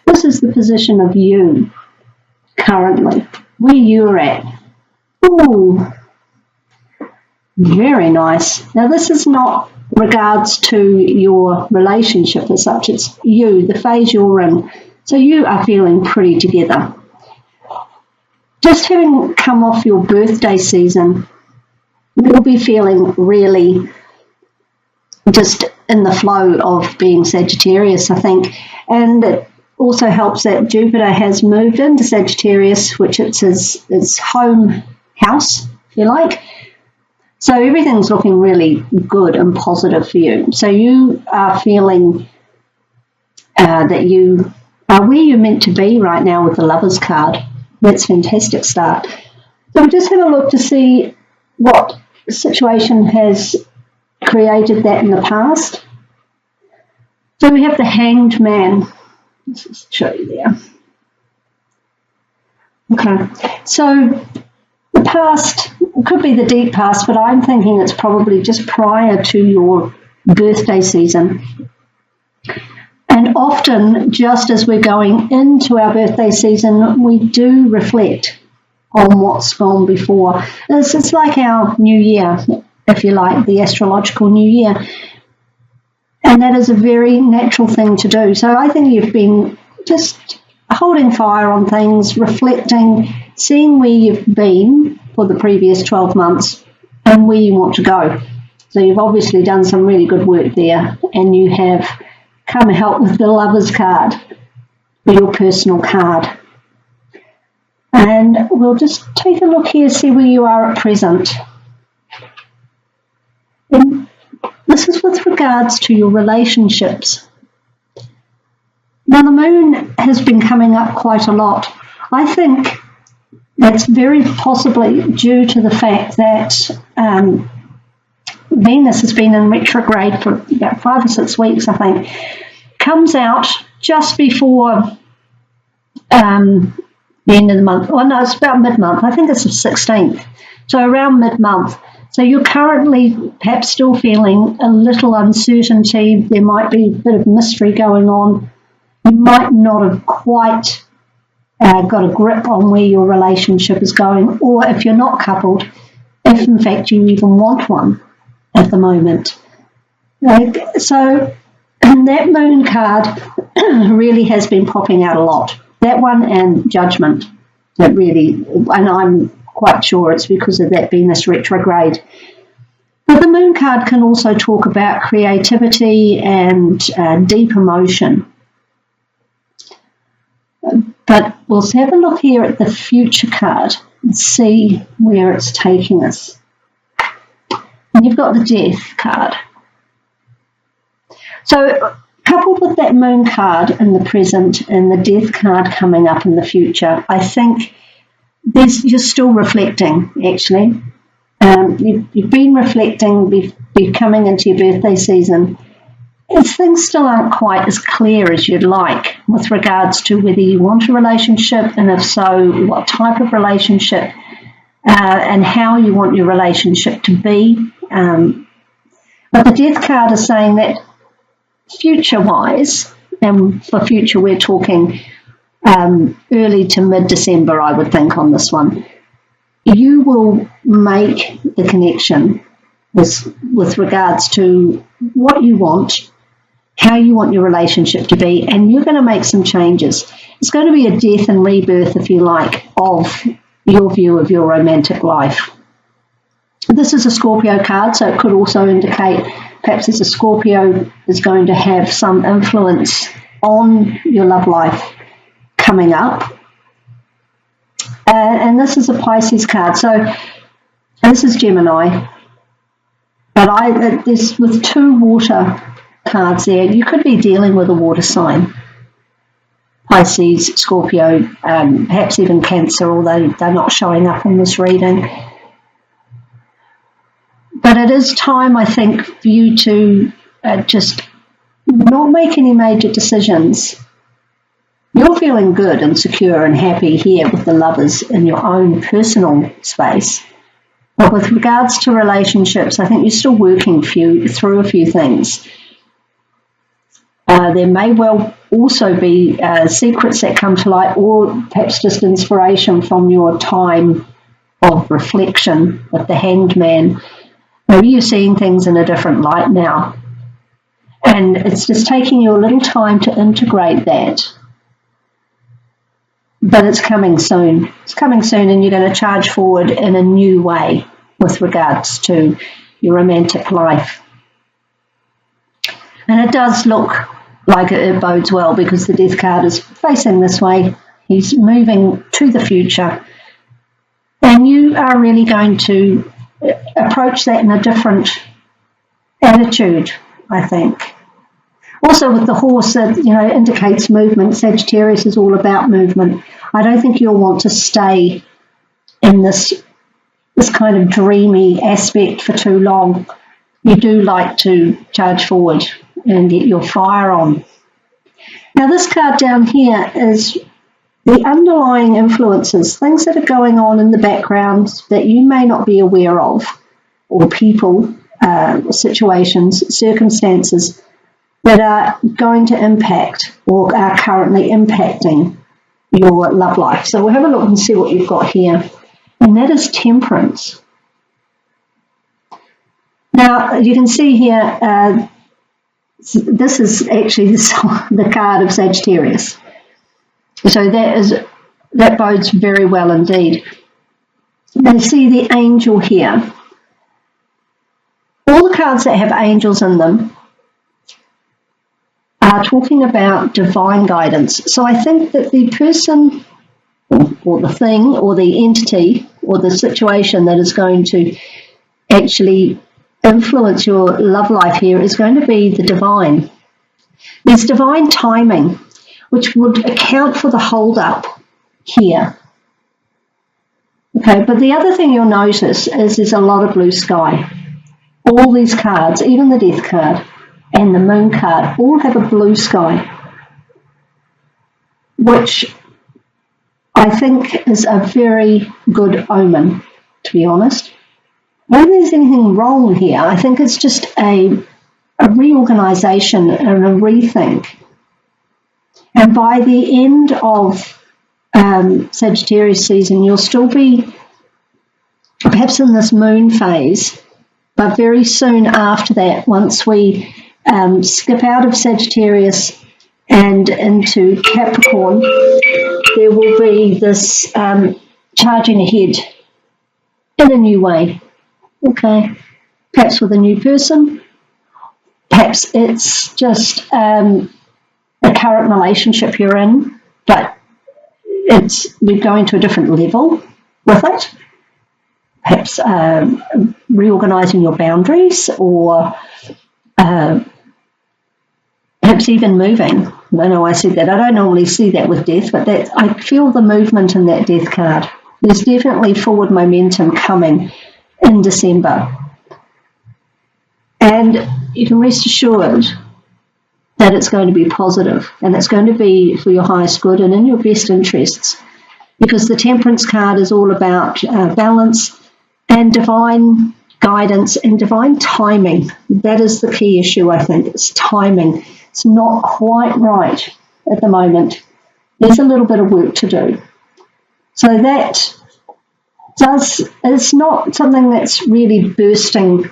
This is the position of you currently, where you're at. Ooh, very nice. Now this is not regards to your relationship as such, it's you, the phase you're in. So you are feeling pretty together. Just having come off your birthday season, you'll be feeling really just in the flow of being Sagittarius, I think. And it also helps that Jupiter has moved into Sagittarius, which it's his home house, if you like. So everything's looking really good and positive for you. So you are feeling that you are where you're meant to be right now with the Lovers card. That's a fantastic start. So we'll just have a look to see what situation has created that in the past. So we have the Hanged Man. Let's just show you there. Okay, so the past, it could be the deep past, but I'm thinking it's probably just prior to your birthday season. And often, just as we're going into our birthday season, we do reflect on what's gone before. It's like our new year, if you like, the astrological new year. And that is a very natural thing to do. So I think you've been just holding fire on things, reflecting, seeing where you've been for the previous 12 months and where you want to go. So you've obviously done some really good work there, and you have come help with the Lovers card, your personal card. And we'll just take a look here, see where you are at present. And this is with regards to your relationships. Now the moon has been coming up quite a lot. I think that's very possibly due to the fact that Venus has been in retrograde for about 5 or 6 weeks, I think. Comes out just before the end of the month. Oh no, it's about mid-month. I think it's the 16th. So around mid-month. So you're currently perhaps still feeling a little uncertainty. There might be a bit of mystery going on. You might not have quite got a grip on where your relationship is going, or if you're not coupled, if in fact you even want one at the moment. So that moon card really has been popping out a lot. That one and Judgment. That really, and I'm quite sure it's because of that Venus retrograde. But the moon card can also talk about creativity and deep emotion. But we'll have a look here at the future card and see where it's taking us. And you've got the Death card. So coupled with that moon card in the present and the Death card coming up in the future, I think you're still reflecting, actually. You've been reflecting, be coming into your birthday season. Things still aren't quite as clear as you'd like with regards to whether you want a relationship, and if so, what type of relationship, and how you want your relationship to be. But the Death card is saying that future-wise, and for future we're talking early to mid-December, I would think, on this one, you will make the connection with regards to what you want, how you want your relationship to be, and you're going to make some changes. It's going to be a death and rebirth, if you like, of your view of your romantic life. This is a Scorpio card, so it could also indicate perhaps as a Scorpio is going to have some influence on your love life coming up. And this is a Pisces card, so this is Gemini. But there's with 2 water cards there, you could be dealing with a water sign. Pisces, Scorpio, perhaps even Cancer, although they're not showing up in this reading. But it is time, I think, for you to just not make any major decisions. You're feeling good and secure and happy here with the Lovers in your own personal space. But with regards to relationships, I think you're still working through a few things. There may well also be secrets that come to light, or perhaps just inspiration from your time of reflection with the Hanged Man. Maybe you're seeing things in a different light now. And it's just taking you a little time to integrate that. But it's coming soon. It's coming soon, and you're going to charge forward in a new way with regards to your romantic life. And it does look like it bodes well, because the Death card is facing this way. He's moving to the future. And you are really going to approach that in a different attitude, I think. Also with the horse, that indicates movement. Sagittarius is all about movement. I don't think you'll want to stay in this kind of dreamy aspect for too long. You do like to charge forward and get your fire on. Now this card down here is the underlying influences, things that are going on in the background that you may not be aware of, or people, situations, circumstances that are going to impact or are currently impacting your love life. So we'll have a look and see what you've got here. And that is Temperance. Now you can see here, this is actually the card of Sagittarius. So that bodes very well indeed. And see the angel here. All the cards that have angels in them are talking about divine guidance. So I think that the person or the thing or the entity or the situation that is going to actually influence your love life here is going to be the divine. There's divine timing, which would account for the hold-up here. Okay, but the other thing you'll notice is there's a lot of blue sky. All these cards, even the Death card and the Moon card, all have a blue sky, which I think is a very good omen, to be honest. I don't think there's anything wrong here. I think it's just a reorganisation and a rethink. And by the end of Sagittarius season, you'll still be perhaps in this moon phase, but very soon after that, once we skip out of Sagittarius and into Capricorn, there will be this charging ahead in a new way. Okay, perhaps with a new person, perhaps it's just a current relationship you're in, but we're going to a different level with it. Perhaps reorganising your boundaries, or perhaps even moving. I know I said that. I don't normally see that with Death, but I feel the movement in that Death card. There's definitely forward momentum coming in December. And you can rest assured that it's going to be positive, and it's going to be for your highest good and in your best interests, because the Temperance card is all about balance and divine guidance and divine timing. That is the key issue, I think. It's timing. It's not quite right at the moment. There's a little bit of work to do. So that it's not something that's really bursting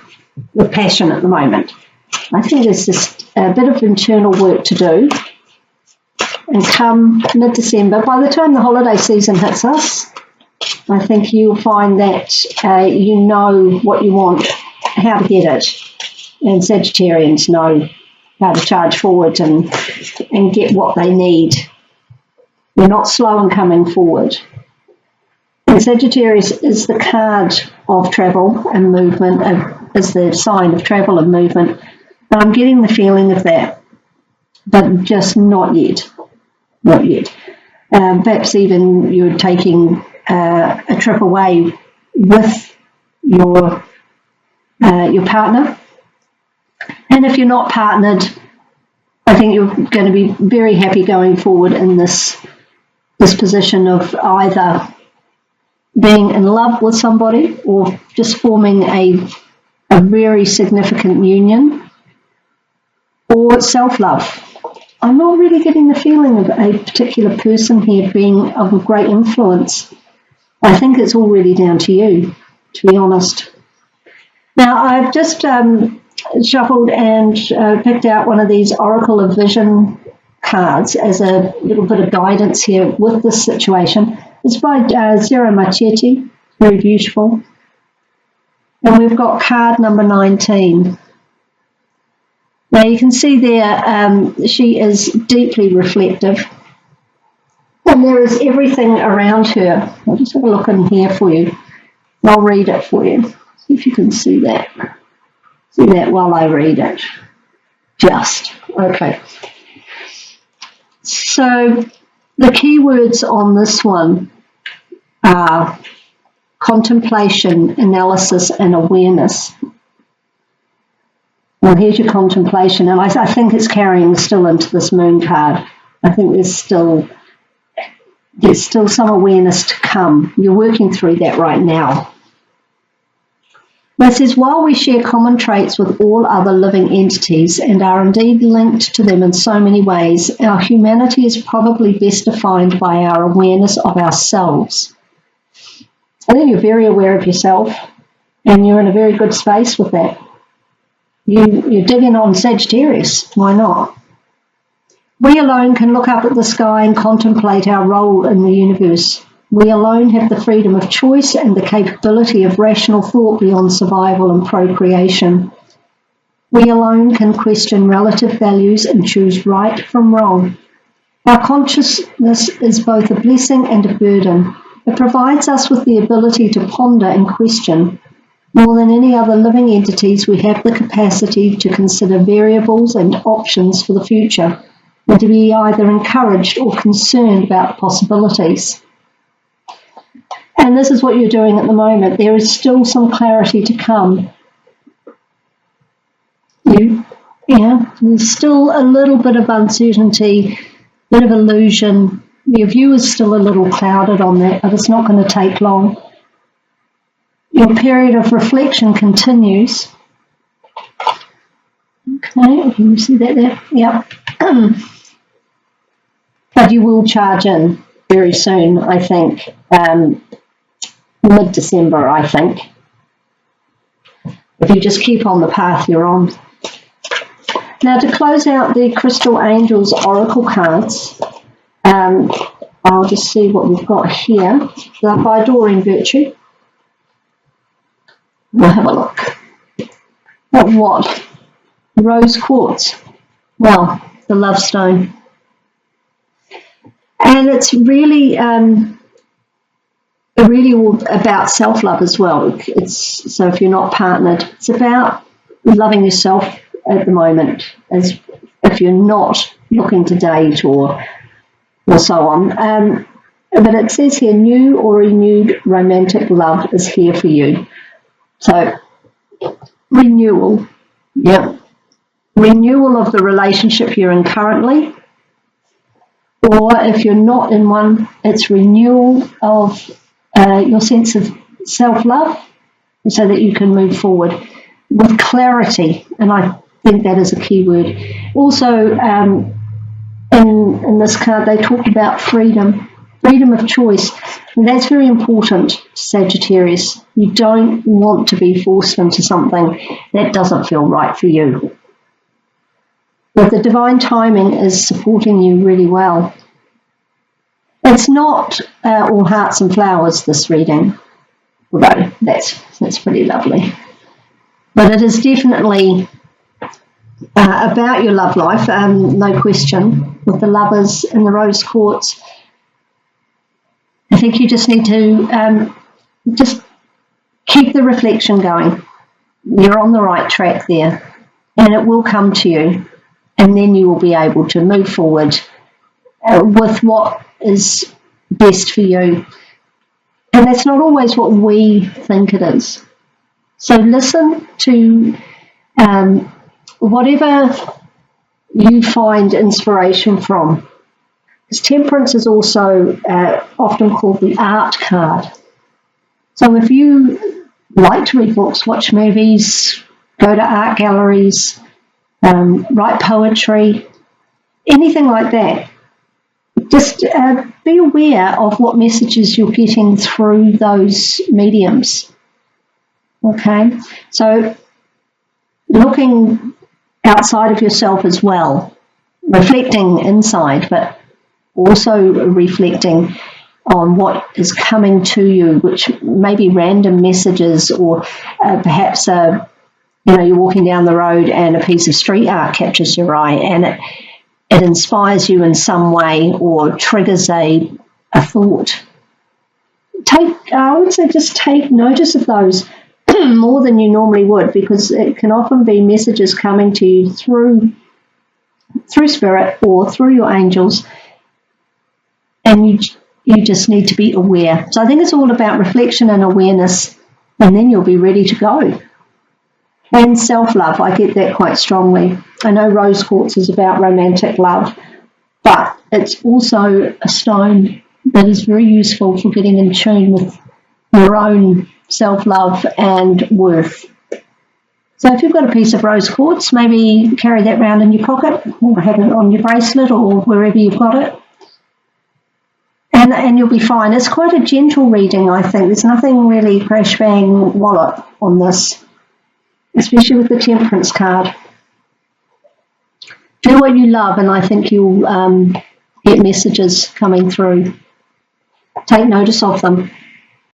with passion at the moment. I think there's just a bit of internal work to do. And come mid-December, by the time the holiday season hits us, I think you'll find that you know what you want, how to get it. And Sagittarians know how to charge forward and get what they need. They're not slow in coming forward. And Sagittarius is the card of travel and movement, is the sign of travel and movement. And I'm getting the feeling of that, but just not yet. Not yet. Perhaps even you're taking a trip away with your partner. And if you're not partnered, I think you're going to be very happy going forward in this position of either being in love with somebody or just forming a very significant union, or self-love. I'm not really getting the feeling of a particular person here being of a great influence. I think it's all really down to you, to be honest. Now, I've just shuffled and picked out one of these Oracle of Vision cards as a little bit of guidance here with this situation. It's by Zero Machete, very beautiful. And we've got card number 19. Now you can see there she is deeply reflective. And there is everything around her. I'll just have a look in here for you. I'll read it for you. See if you can see that. See that while I read it. Just. Okay. So the key words on this one are contemplation, analysis, and awareness. Well, here's your contemplation, and I think it's carrying still into this moon card. I think there's still some awareness to come. You're working through that right now. This says, while we share common traits with all other living entities and are indeed linked to them in so many ways, our humanity is probably best defined by our awareness of ourselves. I think you're very aware of yourself, and you're in a very good space with that. You're digging on Sagittarius. Why not? We alone can look up at the sky and contemplate our role in the universe. We alone have the freedom of choice and the capability of rational thought beyond survival and procreation. We alone can question relative values and choose right from wrong. Our consciousness is both a blessing and a burden. It provides us with the ability to ponder and question. More than any other living entities, we have the capacity to consider variables and options for the future, and to be either encouraged or concerned about possibilities. And this is what you're doing at the moment. There is still some clarity to come. There's still a little bit of uncertainty, bit of illusion. Your view is still a little clouded on that, but it's not going to take long. Your period of reflection continues. Okay, can you see that there? Yep. But you will charge in very soon, I think. Mid-December, I think. If you just keep on the path you're on. Now, to close out the Crystal Angels Oracle cards, I'll just see what we've got here. They're by Doreen Virtue. We'll have a look. At what? Rose quartz. Well, the love stone. And it's really all about self-love as well. So if you're not partnered, it's about loving yourself at the moment, as if you're not looking to date or so on. But it says here, new or renewed romantic love is here for you. So renewal, renewal of the relationship you're in currently, or if you're not in one, it's renewal of your sense of self-love, so that you can move forward with clarity. And I think that is a key word. Also, in this card, they talk about freedom of choice. And that's very important, Sagittarius. You don't want to be forced into something that doesn't feel right for you. But the divine timing is supporting you really well. It's not all hearts and flowers, this reading, although that's pretty lovely. But it is definitely about your love life, no question, with the lovers and the rose quartz. I think you just need to just keep the reflection going. You're on the right track there, and it will come to you, and then you will be able to move forward with what is best for you. And that's not always what we think it is. So listen to whatever you find inspiration from. Because Temperance is also often called the art card. So if you like to read books, watch movies, go to art galleries, write poetry, anything like that. Just be aware of what messages you're getting through those mediums. Okay, so looking outside of yourself as well, reflecting inside, but also reflecting on what is coming to you, which may be random messages, or perhaps you're walking down the road and a piece of street art captures your eye and it inspires you in some way or triggers a thought. I would say just take notice of those more than you normally would, because it can often be messages coming to you through spirit or through your angels, and you just need to be aware. So I think it's all about reflection and awareness, and then you'll be ready to go. And self-love, I get that quite strongly. I know rose quartz is about romantic love, but it's also a stone that is very useful for getting in tune with your own self-love and worth. So if you've got a piece of rose quartz, maybe carry that around in your pocket or have it on your bracelet or wherever you've got it. And you'll be fine. It's quite a gentle reading, I think. There's nothing really crash, bang, wallop on this, especially with the Temperance card. Do what you love, and I think you'll get messages coming through. Take notice of them.